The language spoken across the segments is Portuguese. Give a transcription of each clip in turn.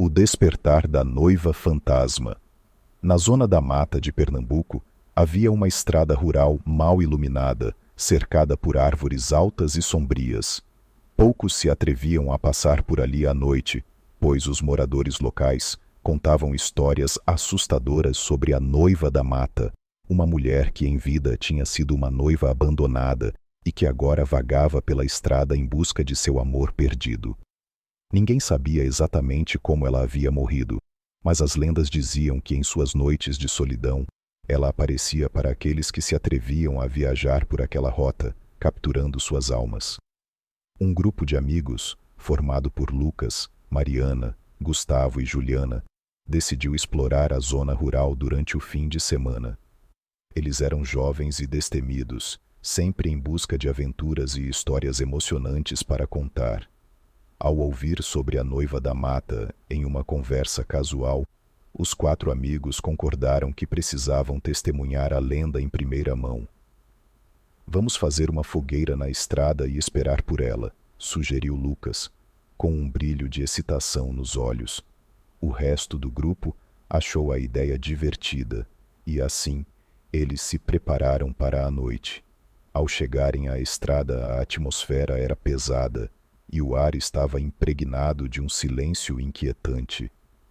O despertar da noiva fantasma. Na zona da mata de Pernambuco, havia uma estrada rural mal iluminada, cercada por árvores altas e sombrias. Poucos se atreviam a passar por ali à noite, pois os moradores locais contavam histórias assustadoras sobre a noiva da mata, uma mulher que em vida tinha sido uma noiva abandonada e que agora vagava pela estrada em busca de seu amor perdido. Ninguém sabia exatamente como ela havia morrido, mas as lendas diziam que em suas noites de solidão, ela aparecia para aqueles que se atreviam a viajar por aquela rota, capturando suas almas. Um grupo de amigos, formado por Lucas, Mariana, Gustavo e Juliana, decidiu explorar a zona rural durante o fim de semana. Eles eram jovens e destemidos, sempre em busca de aventuras e histórias emocionantes para contar. Ao ouvir sobre a noiva da mata em uma conversa casual, os 4 amigos concordaram que precisavam testemunhar a lenda em primeira mão. Vamos fazer uma fogueira na estrada e esperar por ela, sugeriu Lucas, com um brilho de excitação nos olhos. O resto do grupo achou a ideia divertida e, assim, eles se prepararam para a noite. Ao chegarem à estrada, a atmosfera era pesada e o ar estava impregnado de um silêncio inquietante.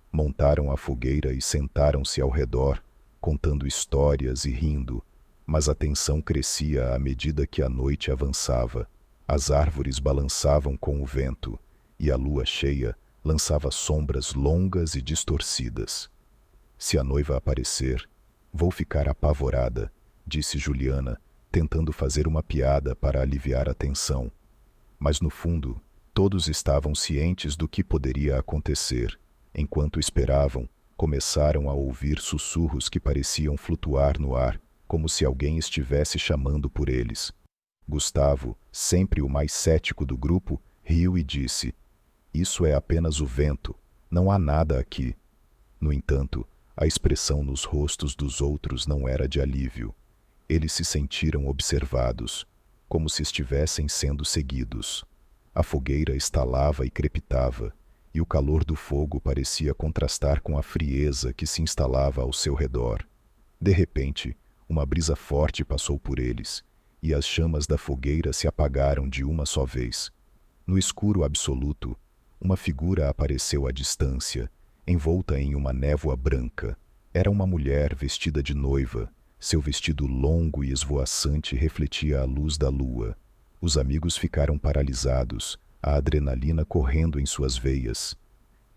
Montaram a fogueira e sentaram-se ao redor, contando histórias e rindo, mas a tensão crescia à medida que a noite avançava. As árvores balançavam com o vento, e a lua cheia lançava sombras longas e distorcidas. Se a noiva aparecer, vou ficar apavorada, disse Juliana, tentando fazer uma piada para aliviar a tensão. Mas no fundo, todos estavam cientes do que poderia acontecer. Enquanto esperavam, começaram a ouvir sussurros que pareciam flutuar no ar, como se alguém estivesse chamando por eles. Gustavo, sempre o mais cético do grupo, riu e disse: "Isso é apenas o vento, não há nada aqui." No entanto, a expressão nos rostos dos outros não era de alívio. Eles se sentiram observados, como se estivessem sendo seguidos. A fogueira estalava e crepitava, e o calor do fogo parecia contrastar com a frieza que se instalava ao seu redor. De repente, uma brisa forte passou por eles, e as chamas da fogueira se apagaram de uma só vez. No escuro absoluto, uma figura apareceu à distância, envolta em uma névoa branca. Era uma mulher vestida de noiva. Seu vestido longo e esvoaçante refletia a luz da lua. Os amigos ficaram paralisados, a adrenalina correndo em suas veias.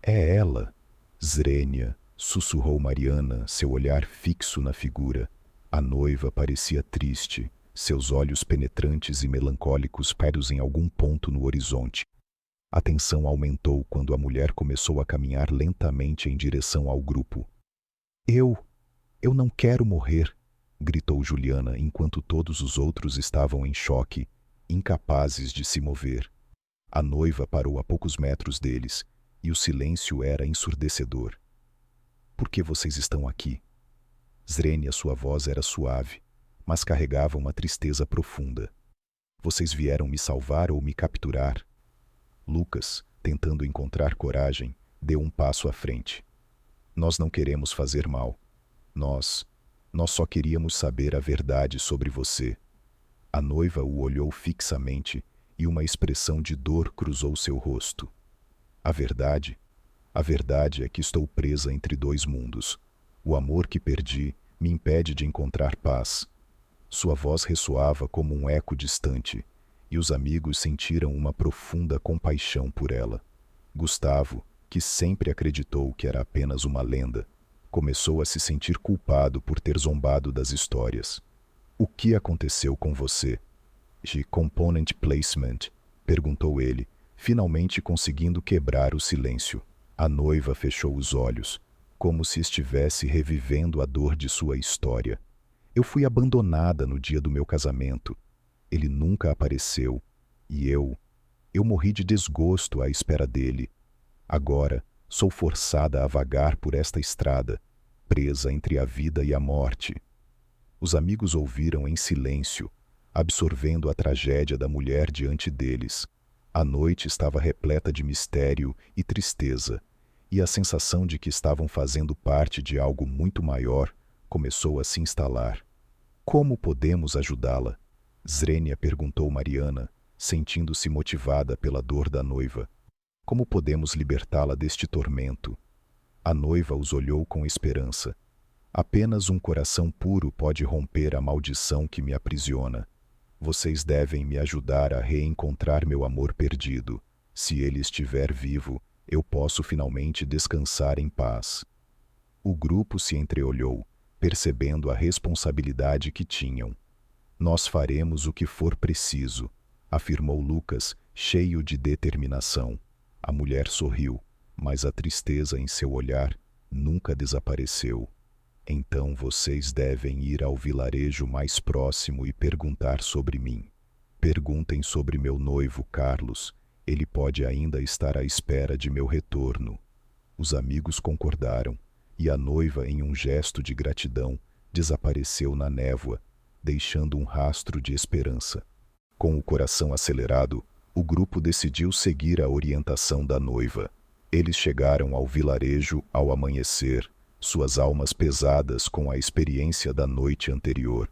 "É ela!" "Zrenia!" sussurrou Mariana, seu olhar fixo na figura. A noiva parecia triste, seus olhos penetrantes e melancólicos presos em algum ponto no horizonte. A tensão aumentou quando a mulher começou a caminhar lentamente em direção ao grupo. Eu não quero morrer!" gritou Juliana enquanto todos os outros estavam em choque, incapazes de se mover. A noiva parou a poucos metros deles, e o silêncio era ensurdecedor. "Por que vocês estão aqui?" Zrenia, sua voz era suave, mas carregava uma tristeza profunda. "Vocês vieram me salvar ou me capturar?" Lucas, tentando encontrar coragem, deu um passo à frente. "Nós não queremos fazer mal. Nós só queríamos saber a verdade sobre você." A noiva o olhou fixamente e uma expressão de dor cruzou seu rosto. "A verdade? A verdade é que estou presa entre 2 mundos. O amor que perdi me impede de encontrar paz." Sua voz ressoava como um eco distante, e os amigos sentiram uma profunda compaixão por ela. Gustavo, que sempre acreditou que era apenas uma lenda, começou a se sentir culpado por ter zombado das histórias. "O que aconteceu com você?" "De component placement?" perguntou ele, finalmente conseguindo quebrar o silêncio. A noiva fechou os olhos, como se estivesse revivendo a dor de sua história. "Eu fui abandonada no dia do meu casamento. Ele nunca apareceu, e eu morri de desgosto à espera dele. Agora sou forçada a vagar por esta estrada, presa entre a vida e a morte." Os amigos ouviram em silêncio, absorvendo a tragédia da mulher diante deles. A noite estava repleta de mistério e tristeza, e a sensação de que estavam fazendo parte de algo muito maior começou a se instalar. Como podemos ajudá-la? Zrenia perguntou Mariana, sentindo-se motivada pela dor da noiva. Como podemos libertá-la deste tormento? A noiva os olhou com esperança. Apenas um coração puro pode romper a maldição que me aprisiona. Vocês devem me ajudar a reencontrar meu amor perdido. Se ele estiver vivo, eu posso finalmente descansar em paz. O grupo se entreolhou, percebendo a responsabilidade que tinham. Nós faremos o que for preciso, afirmou Lucas, cheio de determinação. A mulher sorriu, mas a tristeza em seu olhar nunca desapareceu. Então vocês devem ir ao vilarejo mais próximo e perguntar sobre mim. Perguntem sobre meu noivo Carlos. Ele pode ainda estar à espera de meu retorno. Os amigos concordaram, e a noiva, em um gesto de gratidão, desapareceu na névoa, deixando um rastro de esperança. Com o coração acelerado, o grupo decidiu seguir a orientação da noiva. Eles chegaram ao vilarejo ao amanhecer, suas almas pesadas com a experiência da noite anterior.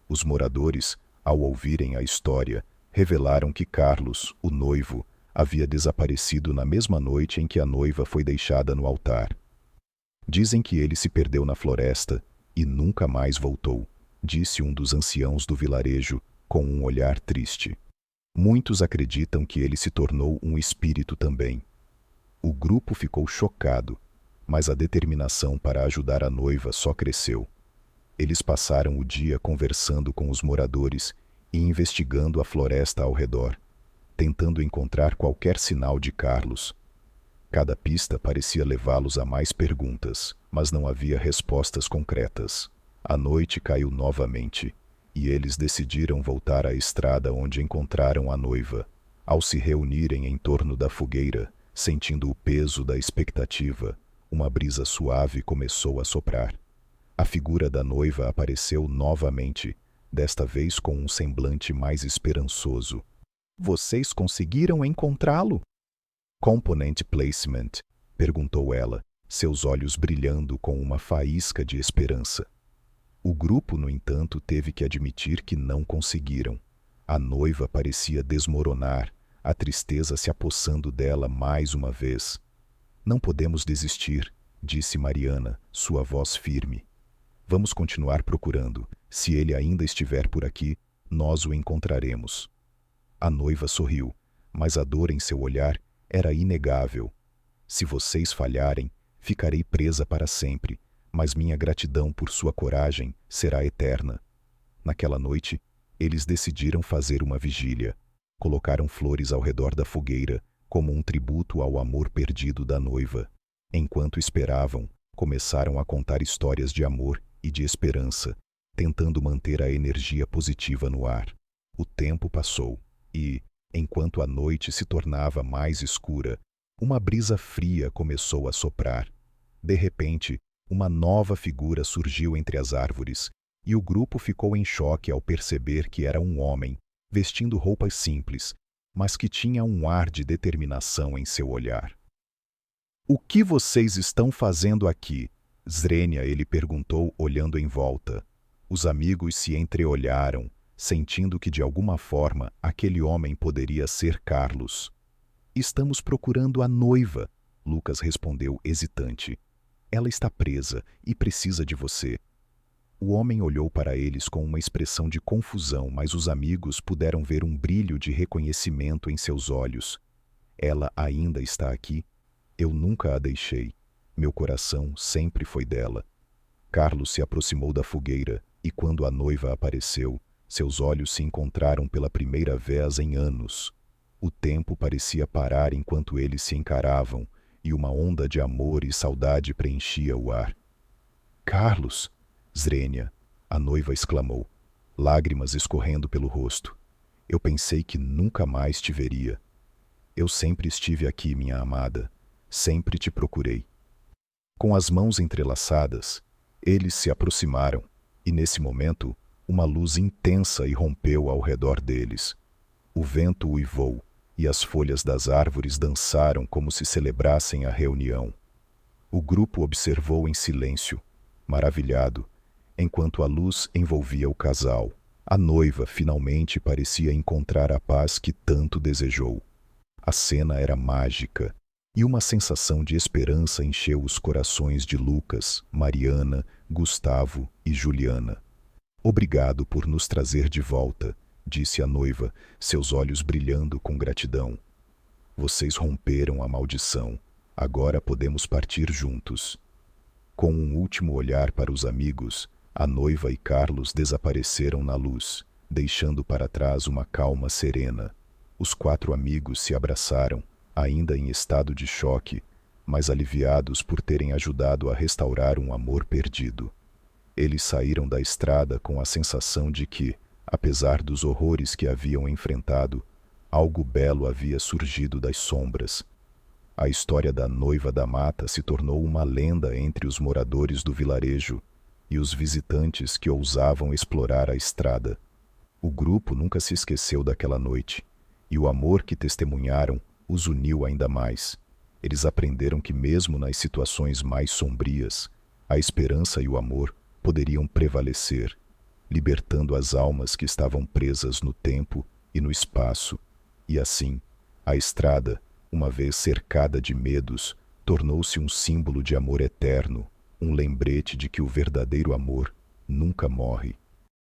Os moradores, ao ouvirem a história, revelaram que Carlos, o noivo, havia desaparecido na mesma noite em que a noiva foi deixada no altar. Dizem que ele se perdeu na floresta e nunca mais voltou, disse um dos anciãos do vilarejo, com um olhar triste. Muitos acreditam que ele se tornou um espírito também. O grupo ficou chocado, mas a determinação para ajudar a noiva só cresceu. Eles passaram o dia conversando com os moradores e investigando a floresta ao redor, tentando encontrar qualquer sinal de Carlos. Cada pista parecia levá-los a mais perguntas, mas não havia respostas concretas. A noite caiu novamente, e eles decidiram voltar à estrada onde encontraram a noiva. Ao se reunirem em torno da fogueira, sentindo o peso da expectativa, uma brisa suave começou a soprar. A figura da noiva apareceu novamente, desta vez com um semblante mais esperançoso. Vocês conseguiram encontrá-lo? Component placement, perguntou ela, seus olhos brilhando com uma faísca de esperança. O grupo, no entanto, teve que admitir que não conseguiram. A noiva parecia desmoronar, a tristeza se apossando dela mais uma vez. Não podemos desistir, disse Mariana, sua voz firme. Vamos continuar procurando. Se ele ainda estiver por aqui, nós o encontraremos. A noiva sorriu, mas a dor em seu olhar era inegável. Se vocês falharem, ficarei presa para sempre, mas minha gratidão por sua coragem será eterna. Naquela noite, eles decidiram fazer uma vigília. Colocaram flores ao redor da fogueira, como um tributo ao amor perdido da noiva. Enquanto esperavam, começaram a contar histórias de amor e de esperança, tentando manter a energia positiva no ar. O tempo passou e, enquanto a noite se tornava mais escura, uma brisa fria começou a soprar. De repente, uma nova figura surgiu entre as árvores, e o grupo ficou em choque ao perceber que era um homem, vestindo roupas simples, mas que tinha um ar de determinação em seu olhar. O que vocês estão fazendo aqui? Zrenia, ele perguntou, olhando em volta. Os amigos se entreolharam, sentindo que de alguma forma aquele homem poderia ser Carlos. Estamos procurando a noiva, Lucas respondeu hesitante. Ela está presa e precisa de você. O homem olhou para eles com uma expressão de confusão, mas os amigos puderam ver um brilho de reconhecimento em seus olhos. Ela ainda está aqui? Eu nunca a deixei. Meu coração sempre foi dela. Carlos se aproximou da fogueira e, quando a noiva apareceu, seus olhos se encontraram pela primeira vez em anos. O tempo parecia parar enquanto eles se encaravam, e uma onda de amor e saudade preenchia o ar. Carlos! Zrenia, a noiva exclamou, lágrimas escorrendo pelo rosto. Eu pensei que nunca mais te veria. Eu sempre estive aqui, minha amada. Sempre te procurei. Com as mãos entrelaçadas, eles se aproximaram, e nesse momento, uma luz intensa irrompeu ao redor deles. O vento uivou, e as folhas das árvores dançaram como se celebrassem a reunião. O grupo observou em silêncio, maravilhado, enquanto a luz envolvia o casal. A noiva finalmente parecia encontrar a paz que tanto desejou. A cena era mágica, e uma sensação de esperança encheu os corações de Lucas, Mariana, Gustavo e Juliana. Obrigado por nos trazer de volta, disse a noiva, seus olhos brilhando com gratidão. Vocês romperam a maldição. Agora podemos partir juntos. Com um último olhar para os amigos, a noiva e Carlos desapareceram na luz, deixando para trás uma calma serena. Os 4 amigos se abraçaram, ainda em estado de choque, mas aliviados por terem ajudado a restaurar um amor perdido. Eles saíram da estrada com a sensação de que, apesar dos horrores que haviam enfrentado, algo belo havia surgido das sombras. A história da noiva da mata se tornou uma lenda entre os moradores do vilarejo e os visitantes que ousavam explorar a estrada. O grupo nunca se esqueceu daquela noite, e o amor que testemunharam os uniu ainda mais. Eles aprenderam que mesmo nas situações mais sombrias, a esperança e o amor poderiam prevalecer, libertando as almas que estavam presas no tempo e no espaço. E assim, a estrada, uma vez cercada de medos, tornou-se um símbolo de amor eterno, um lembrete de que o verdadeiro amor nunca morre.